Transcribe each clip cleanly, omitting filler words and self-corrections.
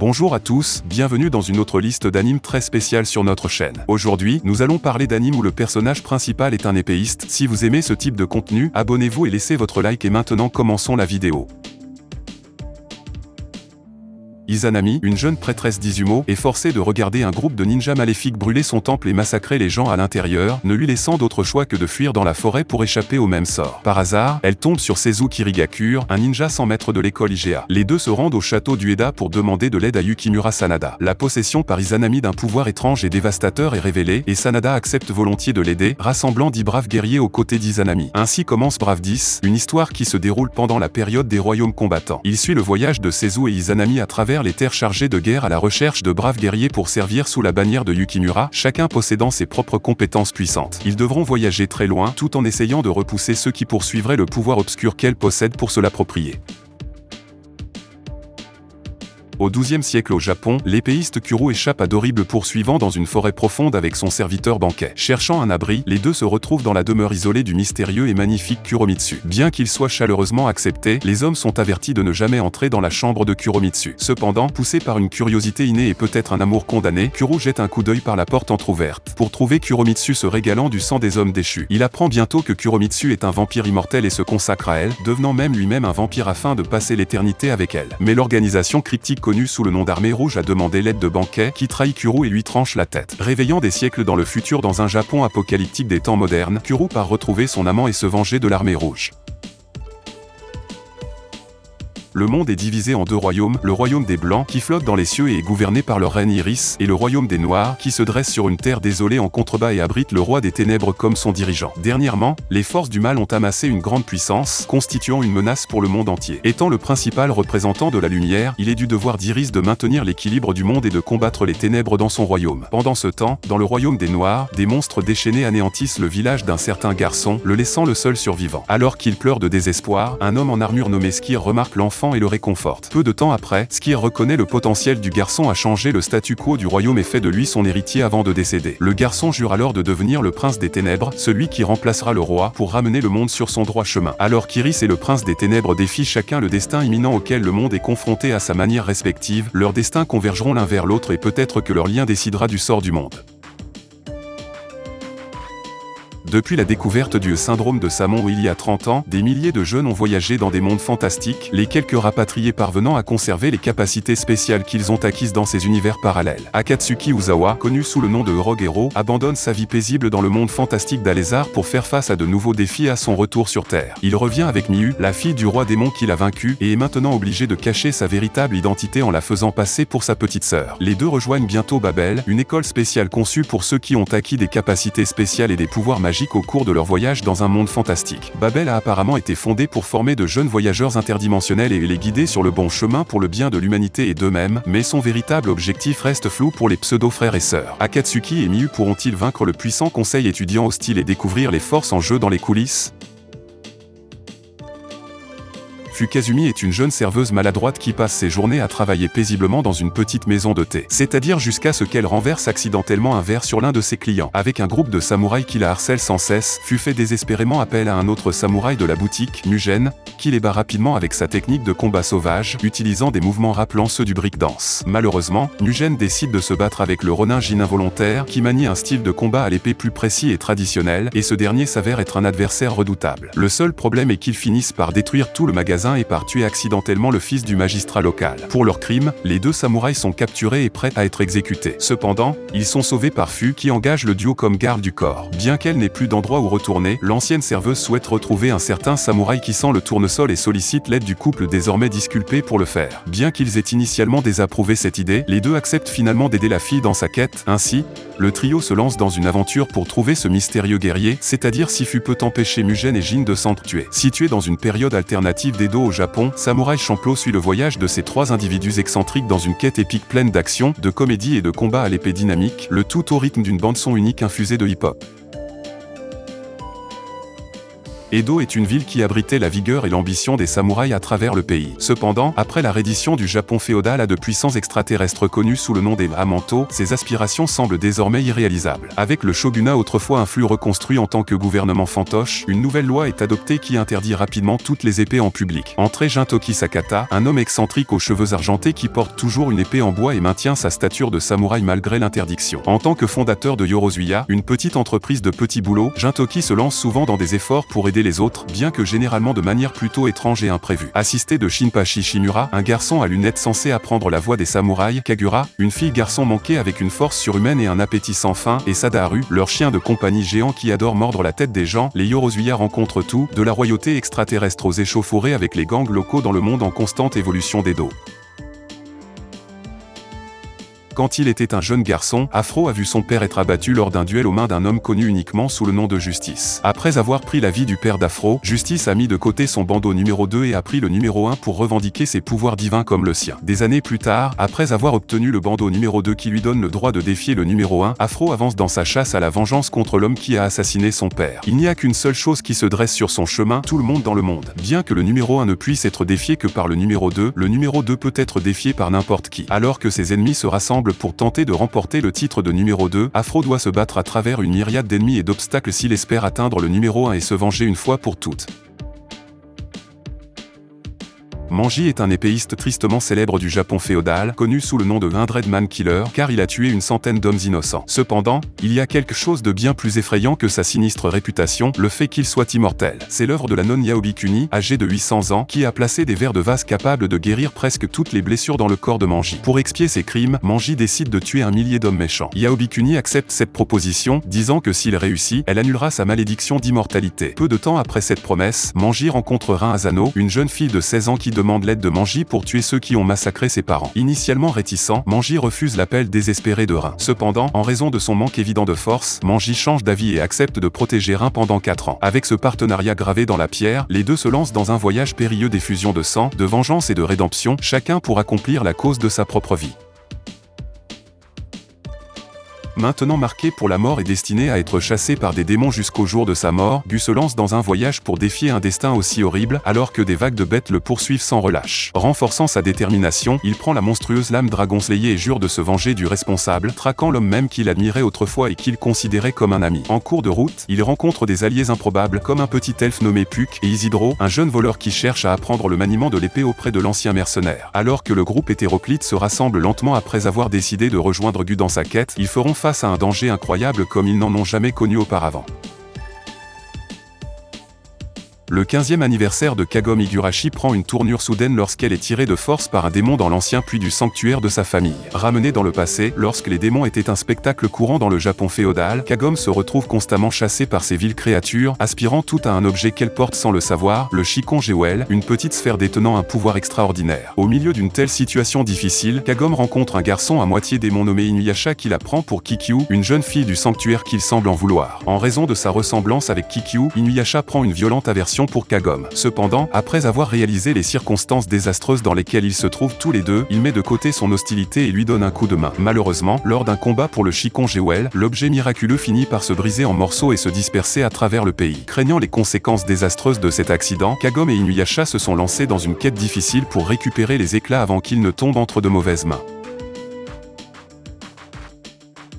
Bonjour à tous, bienvenue dans une autre liste d'animes très spéciale sur notre chaîne. Aujourd'hui, nous allons parler d'animes où le personnage principal est un épéiste. Si vous aimez ce type de contenu, abonnez-vous et laissez votre like et maintenant commençons la vidéo. Izanami, une jeune prêtresse d'Izumo, est forcée de regarder un groupe de ninjas maléfiques brûler son temple et massacrer les gens à l'intérieur, ne lui laissant d'autre choix que de fuir dans la forêt pour échapper au même sort. Par hasard, elle tombe sur Seizu Kirigakure, un ninja 100 maîtres de l'école IGA. Les deux se rendent au château d'Ueda pour demander de l'aide à Yukimura Sanada. La possession par Izanami d'un pouvoir étrange et dévastateur est révélée, et Sanada accepte volontiers de l'aider, rassemblant 10 braves guerriers aux côtés d'Izanami. Ainsi commence Brave 10, une histoire qui se déroule pendant la période des royaumes combattants. Il suit le voyage de Seizu et Izanami à travers les terres chargées de guerre à la recherche de braves guerriers pour servir sous la bannière de Yukimura, chacun possédant ses propres compétences puissantes. Ils devront voyager très loin, tout en essayant de repousser ceux qui poursuivraient le pouvoir obscur qu'elle possède pour se l'approprier. Au XIIe siècle au Japon, l'épéiste Kuro échappe à d'horribles poursuivants dans une forêt profonde avec son serviteur Bankei. Cherchant un abri, les deux se retrouvent dans la demeure isolée du mystérieux et magnifique Kuromitsu. Bien qu'ils soient chaleureusement acceptés, les hommes sont avertis de ne jamais entrer dans la chambre de Kuromitsu. Cependant, poussé par une curiosité innée et peut-être un amour condamné, Kuro jette un coup d'œil par la porte entrouverte, pour trouver Kuromitsu se régalant du sang des hommes déchus. Il apprend bientôt que Kuromitsu est un vampire immortel et se consacre à elle, devenant même lui-même un vampire afin de passer l'éternité avec elle. Mais l'organisation cryptique connue sous le nom d'Armée Rouge a demandé l'aide de Bankei, qui trahit Kuro et lui tranche la tête. Réveillant des siècles dans le futur dans un Japon apocalyptique des temps modernes, Kuro part retrouver son amant et se venger de l'Armée Rouge. Le monde est divisé en deux royaumes, le royaume des Blancs, qui flotte dans les cieux et est gouverné par leur reine Iris, et le royaume des Noirs, qui se dresse sur une terre désolée en contrebas et abrite le roi des ténèbres comme son dirigeant. Dernièrement, les forces du mal ont amassé une grande puissance, constituant une menace pour le monde entier. Étant le principal représentant de la lumière, il est du devoir d'Iris de maintenir l'équilibre du monde et de combattre les ténèbres dans son royaume. Pendant ce temps, dans le royaume des Noirs, des monstres déchaînés anéantissent le village d'un certain garçon, le laissant le seul survivant. Alors qu'il pleure de désespoir, un homme en armure nommé Skir remarque l'enfant et le réconforte. Peu de temps après, Skir reconnaît le potentiel du garçon à changer le statu quo du royaume et fait de lui son héritier avant de décéder. Le garçon jure alors de devenir le prince des ténèbres, celui qui remplacera le roi, pour ramener le monde sur son droit chemin. Alors qu'Iris et le prince des ténèbres défient chacun le destin imminent auquel le monde est confronté à sa manière respective, leurs destins convergeront l'un vers l'autre et peut-être que leur lien décidera du sort du monde. Depuis la découverte du syndrome de Samon il y a 30 ans, des milliers de jeunes ont voyagé dans des mondes fantastiques, les quelques rapatriés parvenant à conserver les capacités spéciales qu'ils ont acquises dans ces univers parallèles. Akatsuki Uzawa, connu sous le nom de Rogue Hero, abandonne sa vie paisible dans le monde fantastique d'Alézar pour faire face à de nouveaux défis à son retour sur Terre. Il revient avec Miu, la fille du roi démon qu'il a vaincu, et est maintenant obligé de cacher sa véritable identité en la faisant passer pour sa petite sœur. Les deux rejoignent bientôt Babel, une école spéciale conçue pour ceux qui ont acquis des capacités spéciales et des pouvoirs magiques au cours de leur voyage dans un monde fantastique. Babel a apparemment été fondée pour former de jeunes voyageurs interdimensionnels et les guider sur le bon chemin pour le bien de l'humanité et d'eux-mêmes, mais son véritable objectif reste flou pour les pseudo-frères et sœurs. Akatsuki et Miu pourront-ils vaincre le puissant conseil étudiant hostile et découvrir les forces en jeu dans les coulisses? Kazumi est une jeune serveuse maladroite qui passe ses journées à travailler paisiblement dans une petite maison de thé. C'est-à-dire jusqu'à ce qu'elle renverse accidentellement un verre sur l'un de ses clients. Avec un groupe de samouraïs qui la harcèlent sans cesse, Fu fait désespérément appel à un autre samouraï de la boutique, Mugen, qui les bat rapidement avec sa technique de combat sauvage, utilisant des mouvements rappelant ceux du breakdance. Malheureusement, Mugen décide de se battre avec le Ronin Jin involontaire, qui manie un style de combat à l'épée plus précis et traditionnel, et ce dernier s'avère être un adversaire redoutable. Le seul problème est qu'ils finissent par détruire tout le magasin et par tuer accidentellement le fils du magistrat local. Pour leur crime, les deux samouraïs sont capturés et prêts à être exécutés. Cependant, ils sont sauvés par Fu qui engage le duo comme garde du corps. Bien qu'elle n'ait plus d'endroit où retourner, l'ancienne serveuse souhaite retrouver un certain samouraï qui sent le tournesol et sollicite l'aide du couple désormais disculpé pour le faire. Bien qu'ils aient initialement désapprouvé cette idée, les deux acceptent finalement d'aider la fille dans sa quête. Ainsi, le trio se lance dans une aventure pour trouver ce mystérieux guerrier, c'est-à-dire si Fu peut empêcher Mugen et Jin de s'entretuer. Situé dans une période alternative d'Edo au Japon, Samurai Champloo suit le voyage de ces trois individus excentriques dans une quête épique pleine d'action, de comédie et de combat à l'épée dynamique, le tout au rythme d'une bande-son unique infusée de hip-hop. Edo est une ville qui abritait la vigueur et l'ambition des samouraïs à travers le pays. Cependant, après la reddition du Japon féodal à de puissants extraterrestres connus sous le nom des Hamanto, ces aspirations semblent désormais irréalisables. Avec le shogunat autrefois un flux reconstruit en tant que gouvernement fantoche, une nouvelle loi est adoptée qui interdit rapidement toutes les épées en public. Entrée Jintoki Sakata, un homme excentrique aux cheveux argentés qui porte toujours une épée en bois et maintient sa stature de samouraï malgré l'interdiction. En tant que fondateur de Yorozuya, une petite entreprise de petits boulots, Jintoki se lance souvent dans des efforts pour aider les autres, bien que généralement de manière plutôt étrange et imprévue. Assisté de Shinpachi Shimura, un garçon à lunettes censé apprendre la voie des samouraïs, Kagura, une fille-garçon manquée avec une force surhumaine et un appétit sans fin, et Sadaharu, leur chien de compagnie géant qui adore mordre la tête des gens, les Yorozuya rencontrent tout, de la royauté extraterrestre aux échauffourées avec les gangs locaux dans le monde en constante évolution d'Edo. Quand il était un jeune garçon, Afro a vu son père être abattu lors d'un duel aux mains d'un homme connu uniquement sous le nom de Justice. Après avoir pris la vie du père d'Afro, Justice a mis de côté son bandeau numéro 2 et a pris le numéro 1 pour revendiquer ses pouvoirs divins comme le sien. Des années plus tard, après avoir obtenu le bandeau numéro 2 qui lui donne le droit de défier le numéro 1, Afro avance dans sa chasse à la vengeance contre l'homme qui a assassiné son père. Il n'y a qu'une seule chose qui se dresse sur son chemin, tout le monde dans le monde. Bien que le numéro 1 ne puisse être défié que par le numéro 2 peut être défié par n'importe qui. Alors que ses ennemis se rassemblent pour tenter de remporter le titre de numéro 2, Afro doit se battre à travers une myriade d'ennemis et d'obstacles s'il espère atteindre le numéro 1 et se venger une fois pour toutes. Manji est un épéiste tristement célèbre du Japon féodal, connu sous le nom de 100 Man Killer, car il a tué une centaine d'hommes innocents. Cependant, il y a quelque chose de bien plus effrayant que sa sinistre réputation, le fait qu'il soit immortel. C'est l'œuvre de la nonne Yaobikuni, âgée de 800 ans, qui a placé des vers de vase capables de guérir presque toutes les blessures dans le corps de Manji. Pour expier ses crimes, Manji décide de tuer 1 millier d'hommes méchants. Yaobikuni accepte cette proposition, disant que s'il réussit, elle annulera sa malédiction d'immortalité. Peu de temps après cette promesse, Manji rencontre Rin Asano, une jeune fille de 16 ans qui demande l'aide de Manji pour tuer ceux qui ont massacré ses parents. Initialement réticent, Manji refuse l'appel désespéré de Rin. Cependant, en raison de son manque évident de force, Manji change d'avis et accepte de protéger Rin pendant 4 ans. Avec ce partenariat gravé dans la pierre, les deux se lancent dans un voyage périlleux d'effusion de sang, de vengeance et de rédemption, chacun pour accomplir la cause de sa propre vie. Maintenant marqué pour la mort et destiné à être chassé par des démons jusqu'au jour de sa mort, Gu se lance dans un voyage pour défier un destin aussi horrible, alors que des vagues de bêtes le poursuivent sans relâche. Renforçant sa détermination, il prend la monstrueuse lame Dragon Slayer et jure de se venger du responsable, traquant l'homme même qu'il admirait autrefois et qu'il considérait comme un ami. En cours de route, il rencontre des alliés improbables comme un petit elfe nommé Puck et Isidro, un jeune voleur qui cherche à apprendre le maniement de l'épée auprès de l'ancien mercenaire. Alors que le groupe hétéroclite se rassemble lentement après avoir décidé de rejoindre Gu dans sa quête, ils feront face à un danger incroyable comme ils n'en ont jamais connu auparavant. Le 15e anniversaire de Kagome Higurashi prend une tournure soudaine lorsqu'elle est tirée de force par un démon dans l'ancien puits du sanctuaire de sa famille. Ramenée dans le passé, lorsque les démons étaient un spectacle courant dans le Japon féodal, Kagome se retrouve constamment chassée par ces viles créatures, aspirant tout à un objet qu'elle porte sans le savoir, le Shikon Jewel, une petite sphère détenant un pouvoir extraordinaire. Au milieu d'une telle situation difficile, Kagome rencontre un garçon à moitié démon nommé Inuyasha qui la prend pour Kikyu, une jeune fille du sanctuaire qu'il semble en vouloir. En raison de sa ressemblance avec Kikyu, Inuyasha prend une violente aversion pour Kagome. Cependant, après avoir réalisé les circonstances désastreuses dans lesquelles ils se trouvent tous les deux, il met de côté son hostilité et lui donne un coup de main. Malheureusement, lors d'un combat pour le Shikon Jewel, l'objet miraculeux finit par se briser en morceaux et se disperser à travers le pays. Craignant les conséquences désastreuses de cet accident, Kagome et Inuyasha se sont lancés dans une quête difficile pour récupérer les éclats avant qu'ils ne tombent entre de mauvaises mains.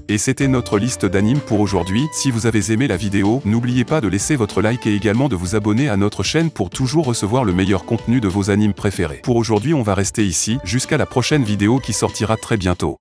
Et c'était notre liste d'animes pour aujourd'hui. Si vous avez aimé la vidéo, n'oubliez pas de laisser votre like et également de vous abonner à notre chaîne pour toujours recevoir le meilleur contenu de vos animes préférés. Pour aujourd'hui on va rester ici, jusqu'à la prochaine vidéo qui sortira très bientôt.